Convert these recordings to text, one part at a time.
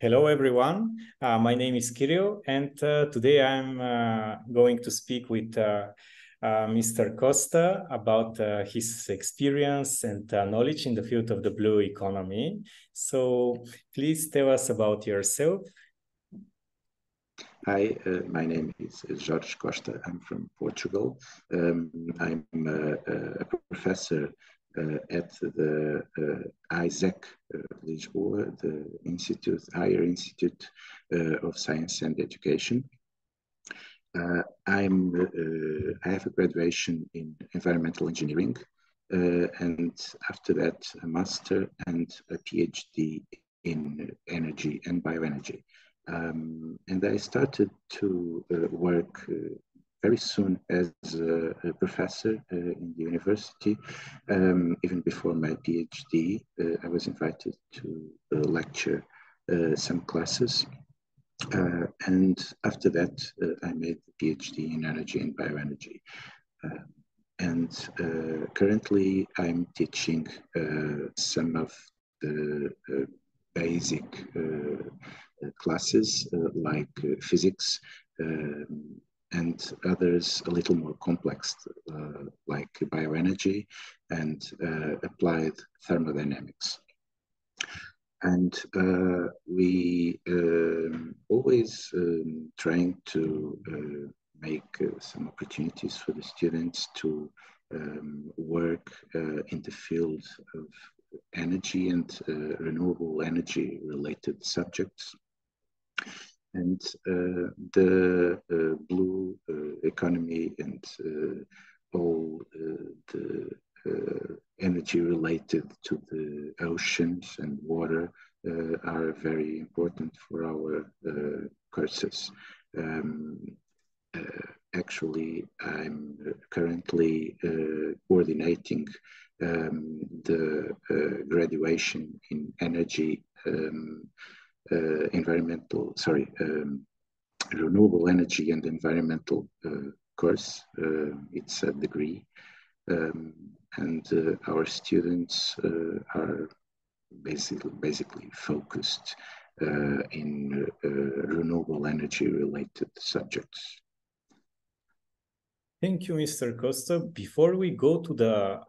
Hello, everyone. My name is Kirill, and today I'm going to speak with Mr. Costa about his experience and knowledge in the field of the blue economy. So please tell us about yourself. Hi, my name is Jorge Costa. I'm from Portugal. I'm a professor at the ISEC Lisboa, the Higher Institute of Science and Education. I have a graduation in environmental engineering, and after that, a master and a PhD in energy and bioenergy. And I started to work very soon as a professor in the university. Even before my PhD, I was invited to lecture some classes. And after that, I made the PhD in energy and bioenergy. And currently, I'm teaching some of the basic classes like physics and others a little more complex like bioenergy and applied thermodynamics. And we always trying to make some opportunities for the students to work in the field of energy and renewable energy related subjects. And the blue economy and all the energy related to the oceans and water are very important for our courses. Actually, I'm currently coordinating the graduation in energy renewable energy and environmental course. It's a degree. And our students are basically focused in renewable energy related subjects. Thank you, Mr. Costa. Before we go to the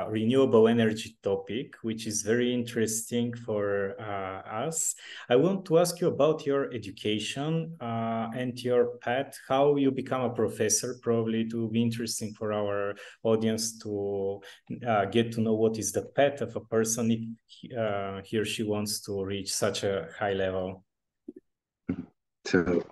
renewable energy topic, which is very interesting for us, I want to ask you about your education and your path, how you become a professor. Probably to be interesting for our audience to get to know what is the path of a person if he or she wants to reach such a high level. So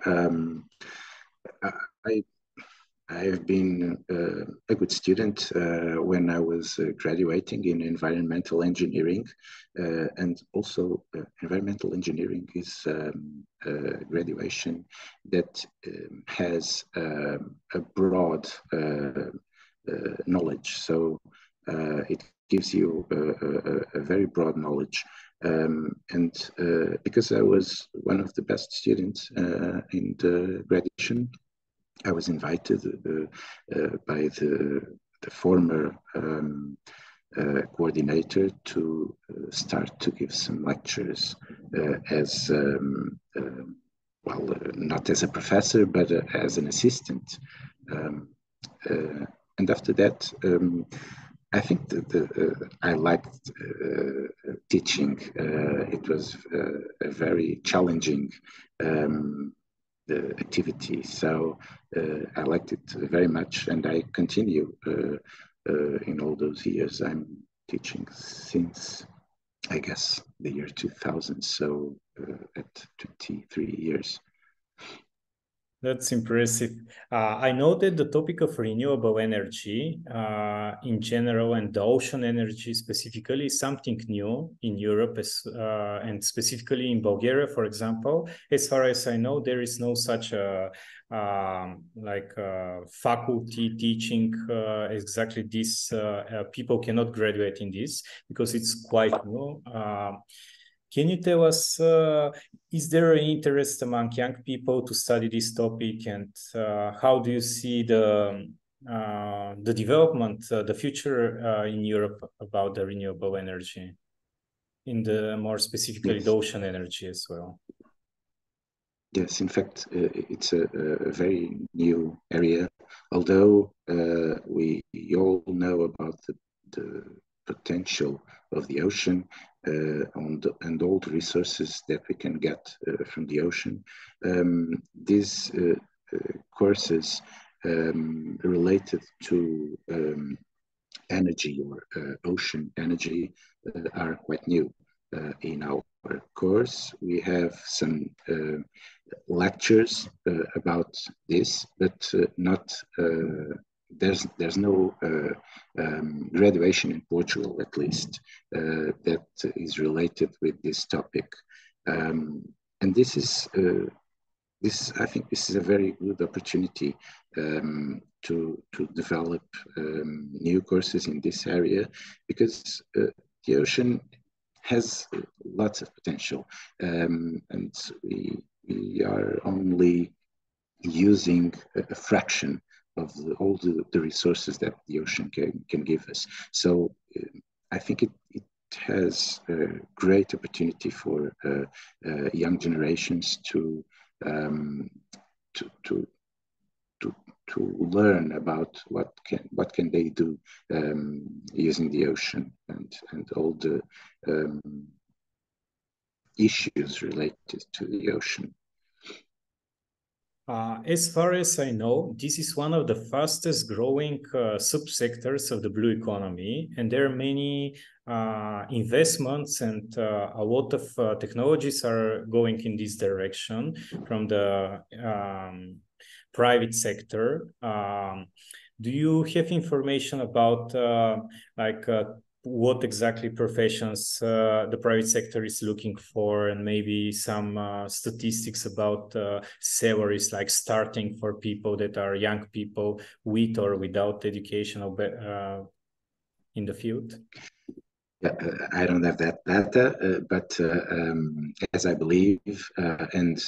I have been a good student when I was graduating in environmental engineering, and also environmental engineering is a graduation that has a broad knowledge. So it gives you a very broad knowledge. And because I was one of the best students in the graduation, I was invited by the former coordinator to start to give some lectures as not as a professor, but as an assistant. And after that, I think that I liked teaching. It was a very challenging activity. So I liked it very much, and I continue in all those years. I'm teaching since, I guess, the year 2000, so at 23 years. That's impressive. I know that the topic of renewable energy in general and the ocean energy specifically is something new in Europe and specifically in Bulgaria, for example. As far as I know, there is no such faculty teaching exactly this. People cannot graduate in this because it's quite new. Can you tell us, is there an interest among young people to study this topic, and how do you see the development, the future in Europe about the renewable energy, in the more specifically the ocean energy as well? Yes, in fact, it's a very new area, although we all know about the potential of the ocean and all the resources that we can get from the ocean. These courses related to energy or ocean energy are quite new. In our course, we have some lectures about this, but not there's no graduation in Portugal, at least, that is related with this topic. And I think this is a very good opportunity to develop new courses in this area, because the ocean has lots of potential, and we are only using a fraction of all the resources that the ocean can give us. So I think it has a great opportunity for young generations um, to, to to learn about what can they do using the ocean and all the um, issues related to the ocean. As far as I know, this is one of the fastest growing subsectors of the blue economy, and there are many investments and a lot of technologies are going in this direction from the private sector. Do you have information about what exactly professions the private sector is looking for, and maybe some statistics about salaries, like starting for people that are young people with or without education in the field? Yeah, I don't have that data, but as I believe, and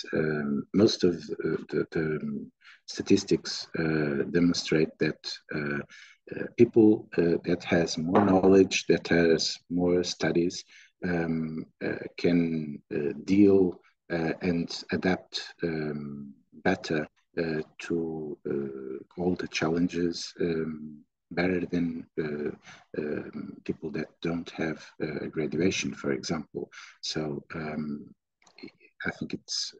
most of the statistics demonstrate that people that has more knowledge, that has more studies, can deal and adapt better to all the challenges better than people that don't have graduation, for example. So I think it's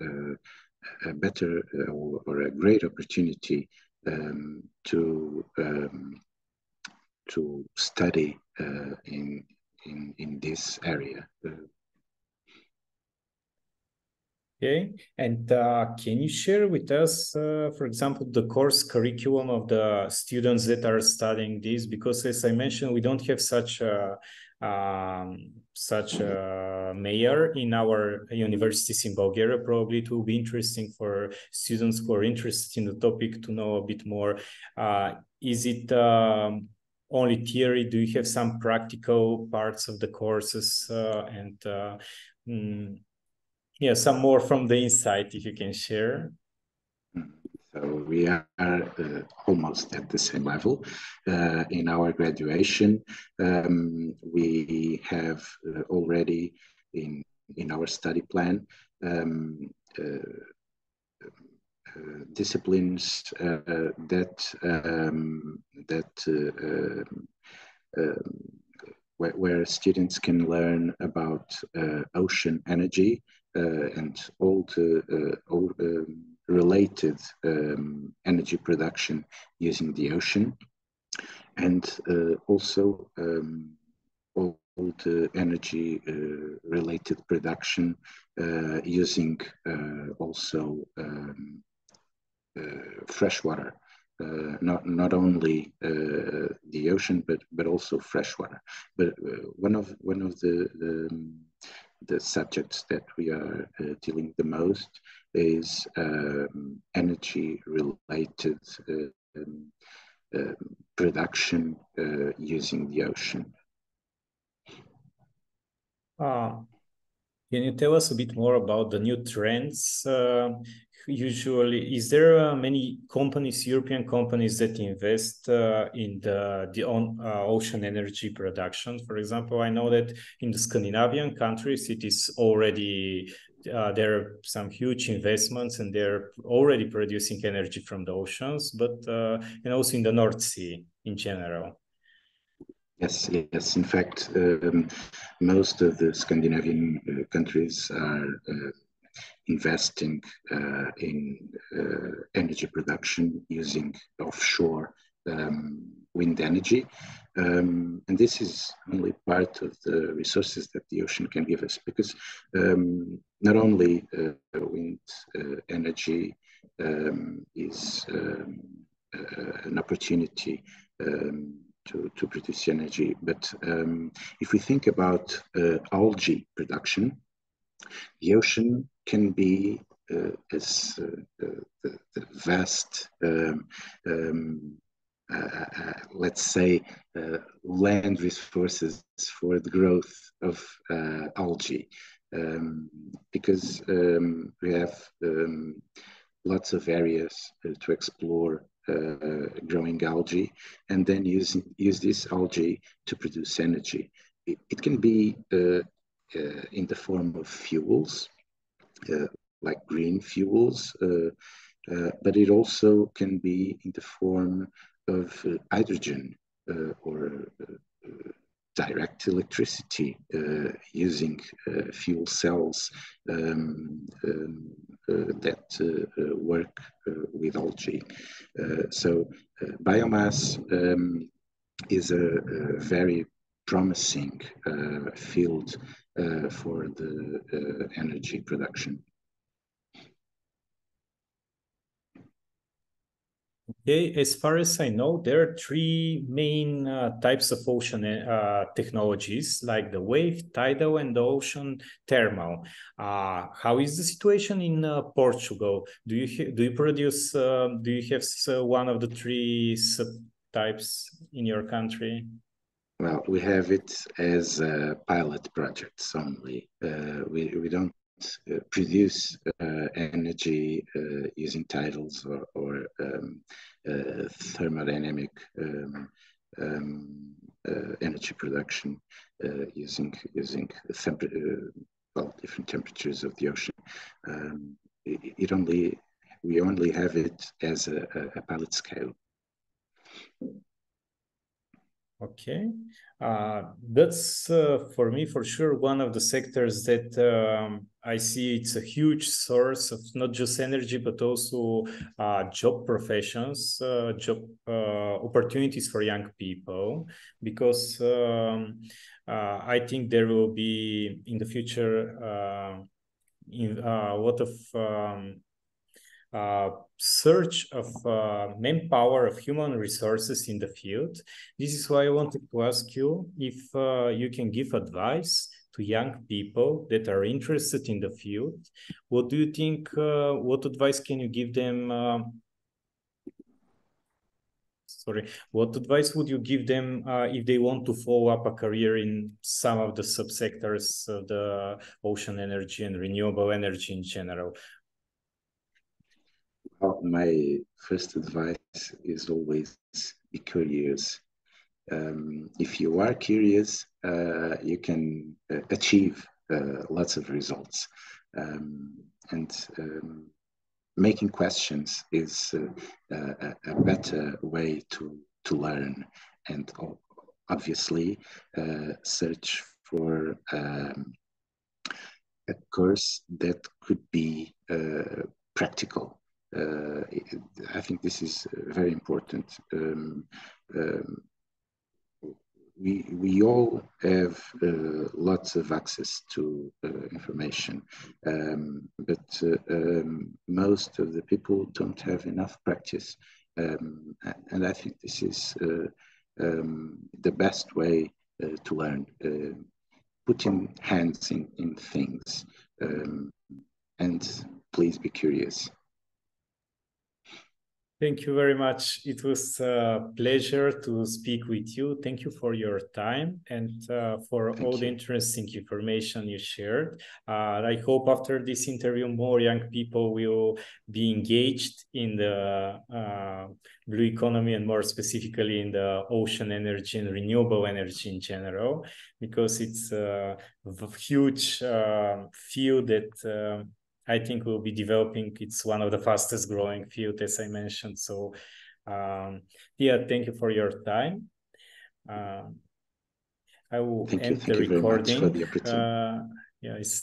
a better or a great opportunity to study in this area. Okay, and can you share with us, for example, the course curriculum of the students that are studying this? Because, as I mentioned, we don't have such a mayor in our universities in Bulgaria. Probably it will be interesting for students who are interested in the topic to know a bit more. Is it only theory? Do you have some practical parts of the courses yeah, some more from the inside, if you can share. So we are almost at the same level in our graduation. We have already in our study plan disciplines where students can learn about ocean energy and all the related energy production using the ocean, and also all the energy related production using also fresh water. Not only the ocean, but also fresh water. But one of the subjects that we are dealing the most is energy related production using the ocean. Can you tell us a bit more about the new trends? Usually, is there many companies, European companies, that invest in the ocean energy production? For example, I know that in the Scandinavian countries, it is already there are some huge investments, and they're already producing energy from the oceans, but and also in the North Sea in general. Yes, yes. In fact, most of the Scandinavian countries are investing in energy production using offshore wind energy. And this is only part of the resources that the ocean can give us, because not only wind energy is an opportunity to produce energy, but if we think about algae production, the ocean can be as the vast, let's say, land resources for the growth of algae, because we have lots of areas to explore growing algae, and then use this algae to produce energy. It can be in the form of fuels, like green fuels, but it also can be in the form of hydrogen or direct electricity using fuel cells that work with algae. So biomass is a very promising field for the energy production. Okay, as far as I know, there are three main types of ocean technologies, like the wave, tidal, and the ocean thermal. How is the situation in Portugal? Do you produce? Do you have one of the three subtypes in your country? Well, we have it as pilot projects only. We don't produce energy using tidals or thermodynamic energy production using different temperatures of the ocean. We only have it as a pilot scale. Okay, that's for me, for sure, one of the sectors that I see it's a huge source of not just energy, but also job professions, job opportunities for young people, because I think there will be in the future a lot of search of manpower, of human resources in the field. This is why I wanted to ask you if you can give advice to young people that are interested in the field. What do you think, what advice can you give them? What advice would you give them if they want to follow up a career in some of the subsectors of the ocean energy and renewable energy in general? My first advice is always be curious. If you are curious, you can achieve lots of results. Making questions is a better way to learn, and obviously search for a course that could be practical. I think this is very important. We all have lots of access to information, but most of the people don't have enough practice. And I think this is the best way to learn, putting hands in things, and please be curious. Thank you very much. It was a pleasure to speak with you. Thank you for your time and for all the interesting information you shared. I hope after this interview, more young people will be engaged in the blue economy and more specifically in the ocean energy and renewable energy in general, because it's a huge field that I think we'll be developing. It's one of the fastest growing field, as I mentioned. So, yeah, thank you for your time. I will end the recording. Thank you very much for the opportunity. Yeah, it's